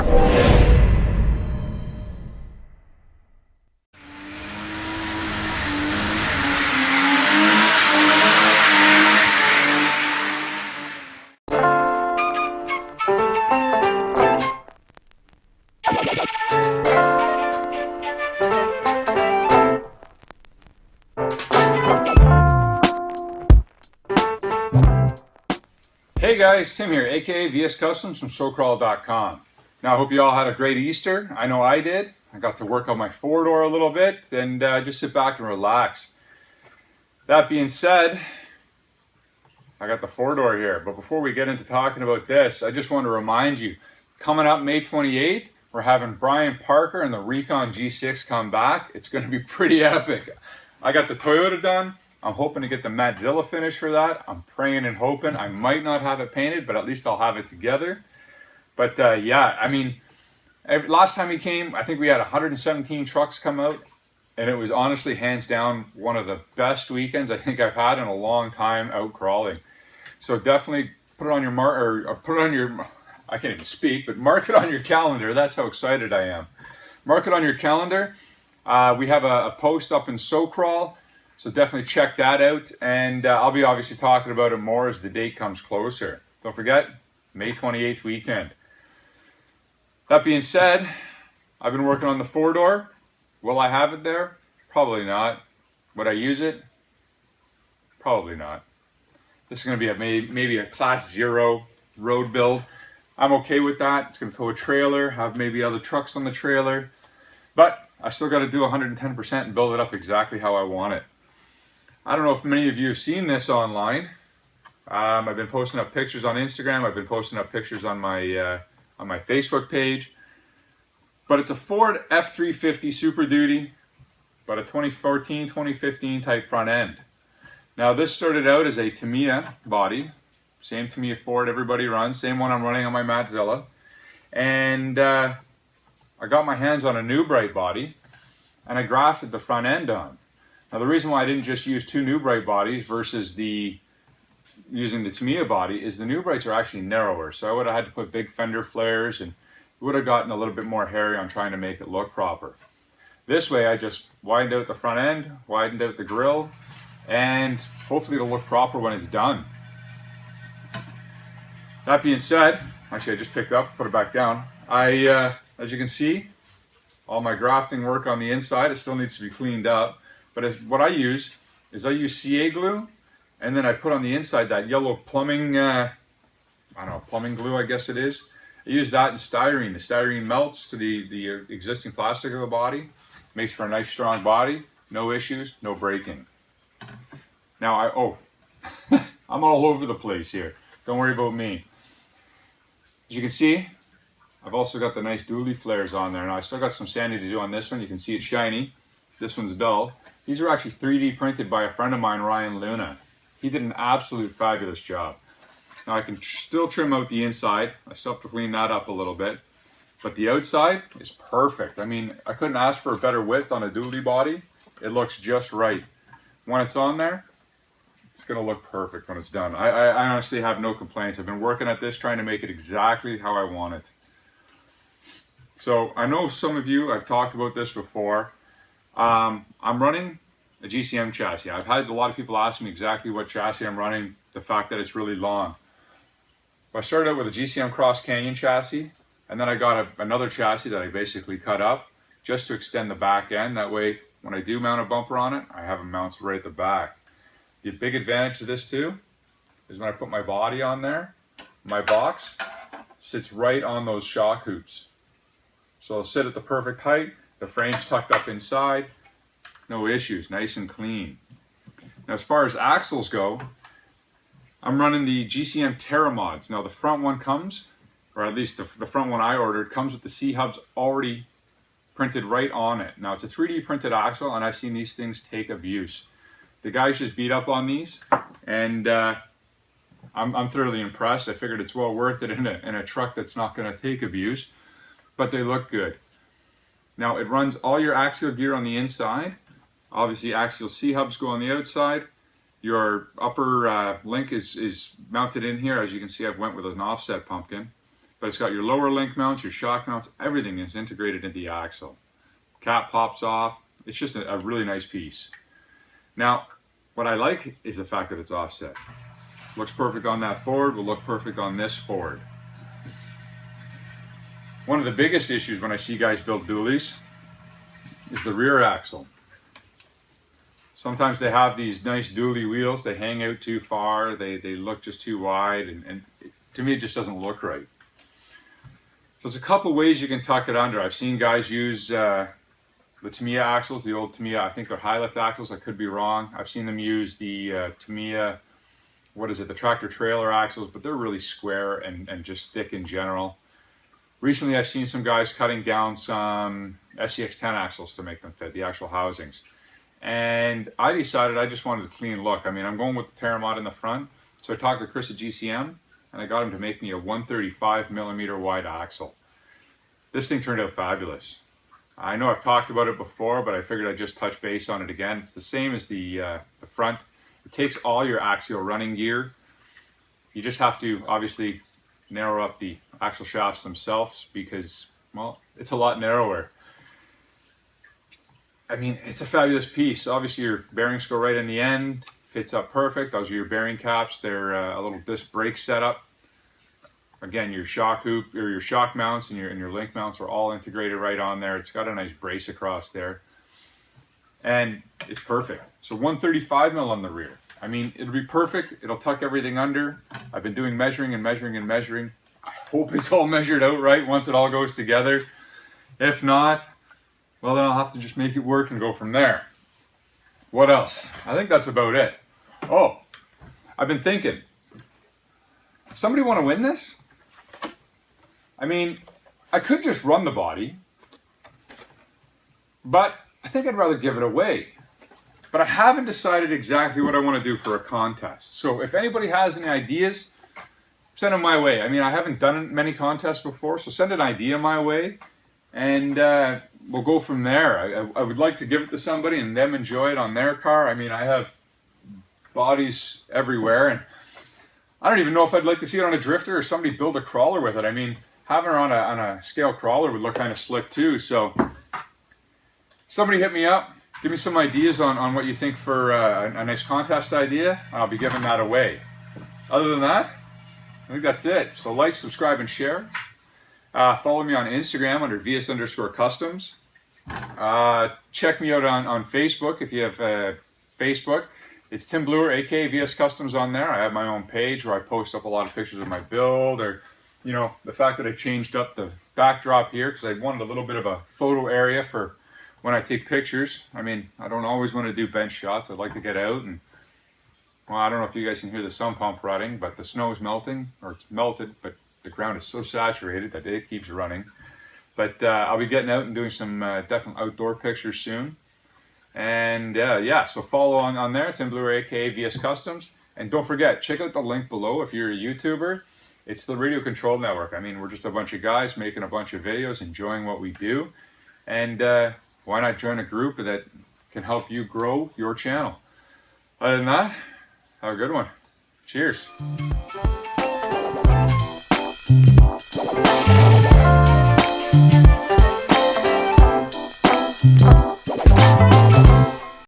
Hey guys, Tim here, aka VS Customs from SoCrawl.com. Now I hope you all had a great Easter. I know I did. I got to work on my four-door a little bit and just sit back and relax. That being said, I got the four-door here. But before we get into talking about this, I just want to remind you, coming up May 28th, we're having Brian Parker and the Recon G6 come back. It's going to be pretty epic. I got the Toyota done. I'm hoping to get the Madzilla finish for that. I'm praying and hoping. I might not have it painted, but at least I'll have it together. But yeah, I mean, last time he came, I think we had 117 trucks come out, and it was honestly hands down one of the best weekends I think I've had in a long time out crawling. So definitely put it on your put it on your, I can't even speak, but mark it on your calendar. That's how excited I am. Mark it on your calendar. We have a post up in SoCrawl. So definitely check that out, and I'll be obviously talking about it more as the date comes closer. Don't forget, May 28th weekend. That being said, I've been working on the four-door. Will I have it there? Probably not. Would I use it? Probably not. This is going to be maybe a Class 0 road build. I'm okay with that. It's going to tow a trailer, have maybe other trucks on the trailer, but I still got to do 110% and build it up exactly how I want it. I don't know if many of you have seen this online. I've been posting up pictures on Instagram. I've been posting up pictures on my Facebook page. But it's a Ford F-350 Super Duty, but a 2014, 2015 type front end. Now this started out as a Tamiya body, same Tamiya Ford everybody runs, same one I'm running on my Madzilla. And I got my hands on a New Bright body, and I grafted the front end on. Now the reason why I didn't just use two New Bright bodies versus using the Tamiya body is the New Brights are actually narrower, so I would have had to put big fender flares and it would have gotten a little bit more hairy on trying to make it look proper. This way I just widened out the front end, widened out the grille, and hopefully it'll look proper when it's done. That being said, actually I just picked up, put it back down. As you can see, all my grafting work on the inside, it still needs to be cleaned up. But what I use is CA glue, and then I put on the inside that yellow plumbing, plumbing glue, I guess it is. I use that in styrene. The styrene melts to the existing plastic of the body, makes for a nice strong body, no issues, no breaking. Now I'm all over the place here. Don't worry about me. As you can see, I've also got the nice dually flares on there. Now I still got some sanding to do on this one. You can see it's shiny. This one's dull. These are actually 3D printed by a friend of mine, Ryan Luna. He did an absolute fabulous job. Now I can still trim out the inside. I still have to clean that up a little bit. But the outside is perfect. I mean, I couldn't ask for a better width on a dually body. It looks just right. When it's on there, it's going to look perfect when it's done. I honestly have no complaints. I've been working at this trying to make it exactly how I want it. So I know some of you, I've talked about this before. I'm running a GCM chassis. I've had a lot of people ask me exactly what chassis I'm running, the fact that it's really long. I started out with a GCM Cross Canyon chassis, and then I got another chassis that I basically cut up just to extend the back end. That way, when I do mount a bumper on it, I have it mounted right at the back. The big advantage of this too is when I put my body on there, my box sits right on those shock hoops. So it'll sit at the perfect height. The frame's tucked up inside, no issues, nice and clean. Now as far as axles go, I'm running the GCM Terra mods. Now the front one comes, or at least the front one I ordered, comes with the C-hubs already printed right on it. Now it's a 3D printed axle, and I've seen these things take abuse. The guys just beat up on these, and I'm thoroughly impressed. I figured it's well worth it in a truck that's not going to take abuse, but they look good. Now it runs all your axial gear on the inside. Obviously axial C-hubs go on the outside. Your upper link is mounted in here. As you can see, I've went with an offset pumpkin. but it's got your lower link mounts, your shock mounts, everything is integrated into the axle. Cap pops off. It's just a really nice piece. Now, what I like is the fact that it's offset. Looks perfect on that Ford, will look perfect on this Ford. One of the biggest issues when I see guys build dualies is the rear axle. Sometimes they have these nice dually wheels, they hang out too far, they look just too wide, and to me it just doesn't look right. There's a couple ways you can tuck it under. I've seen guys use the Tamiya axles, the old Tamiya, I think they're high lift axles, I could be wrong. I've seen them use the Tamiya, what is it, the tractor trailer axles, but they're really square and just thick in general. Recently I've seen some guys cutting down some SCX-10 axles to make them fit, the actual housings. And I decided I just wanted a clean look. I mean, I'm going with the Terramod in the front, so I talked to Chris at GCM, and I got him to make me a 135 millimeter wide axle. This thing turned out fabulous. I know I've talked about it before, but I figured I'd just touch base on it again. It's the same as the front. It takes all your axial running gear. You just have to obviously narrow up the axle shafts themselves because, well, it's a lot narrower. I mean, it's a fabulous piece. Obviously your bearings go right in the end, fits up perfect. Those are your bearing caps. They're a little disc brake setup. Again, your shock hoop or your shock mounts and your link mounts are all integrated right on there. It's got a nice brace across there. And it's perfect. So 135 mil on the rear. I mean, it'll be perfect. It'll tuck everything under. I've been doing measuring and measuring and measuring. I hope it's all measured out right once it all goes together. If not, well, then I'll have to just make it work and go from there. What else? I think that's about it. Oh, I've been thinking, somebody want to win this? I mean, I could just run the body, but I think I'd rather give it away. But I haven't decided exactly what I want to do for a contest. So if anybody has any ideas, send them my way. I mean, I haven't done many contests before, so send an idea my way, and we'll go from there. I would like to give it to somebody and them enjoy it on their car. I mean, I have bodies everywhere, and I don't even know if I'd like to see it on a drifter or somebody build a crawler with it. I mean, having her on a scale crawler would look kind of slick too. So somebody hit me up. Give me some ideas on what you think for a nice contest idea. I'll be giving that away. Other than that, I think that's it. So like, subscribe, and share. Follow me on Instagram under VS_Customs. Check me out on Facebook if you have Facebook. It's Tim Bluer, aka VS Customs on there. I have my own page where I post up a lot of pictures of my build, or, you know, the fact that I changed up the backdrop here because I wanted a little bit of a photo area for when I take pictures. I mean, I don't always want to do bench shots. I'd like to get out and, well, I don't know if you guys can hear the sump pump running, but the snow is melting, or it's melted, but the ground is so saturated that it keeps running. But I'll be getting out and doing some definite outdoor pictures soon. And yeah, so follow on there, Tim Bluer, aka VS Customs. And don't forget, check out the link below if you're a YouTuber. It's the Radio Control Network. I mean, we're just a bunch of guys making a bunch of videos, enjoying what we do. And why not join a group that can help you grow your channel? Other than that, have a good one. Cheers.